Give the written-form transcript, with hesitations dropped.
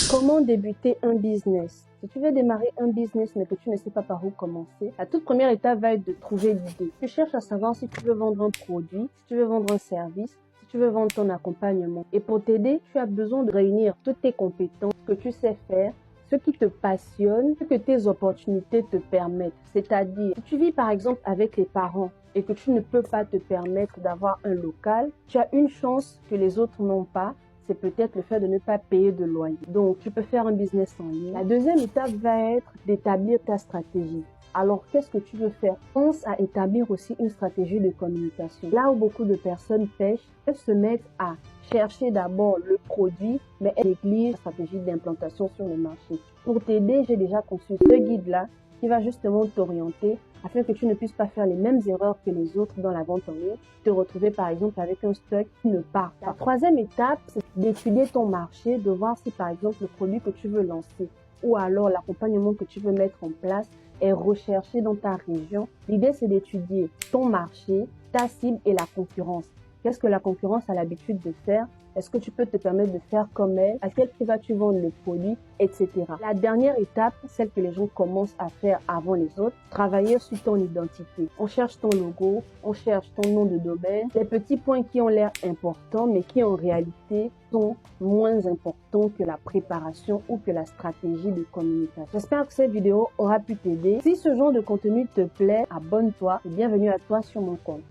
Comment débuter un business? Si tu veux démarrer un business mais que tu ne sais pas par où commencer, la toute première étape va être de trouver l'idée. Tu cherches à savoir si tu veux vendre un produit, si tu veux vendre un service, si tu veux vendre ton accompagnement. Et pour t'aider, tu as besoin de réunir toutes tes compétences que tu sais faire, ce qui te passionne, ce que tes opportunités te permettent. C'est-à-dire, si tu vis par exemple avec les parents et que tu ne peux pas te permettre d'avoir un local, tu as une chance que les autres n'ont pas. C'est peut-être le fait de ne pas payer de loyer. Donc, tu peux faire un business en ligne. La deuxième étape va être d'établir ta stratégie. Alors, qu'est-ce que tu veux faire? Pense à établir aussi une stratégie de communication. Là où beaucoup de personnes pêchent, elles se mettent à chercher d'abord le produit, mais elles négligent la stratégie d'implantation sur le marché. Pour t'aider, j'ai déjà conçu ce guide-là qui va justement t'orienter afin que tu ne puisses pas faire les mêmes erreurs que les autres dans la vente en ligne, te retrouver par exemple avec un stock qui ne part pas. La troisième étape, c'est d'étudier ton marché, de voir si par exemple le produit que tu veux lancer ou alors l'accompagnement que tu veux mettre en place est recherché dans ta région. L'idée, c'est d'étudier ton marché, ta cible et la concurrence. Qu'est-ce que la concurrence a l'habitude de faire? Est-ce que tu peux te permettre de faire comme elle? À quel prix vas-tu vendre le produit? Etc. La dernière étape, celle que les gens commencent à faire avant les autres, travailler sur ton identité. On cherche ton logo, on cherche ton nom de domaine, les petits points qui ont l'air importants, mais qui en réalité sont moins importants que la préparation ou que la stratégie de communication. J'espère que cette vidéo aura pu t'aider. Si ce genre de contenu te plaît, abonne-toi et bienvenue à toi sur mon compte.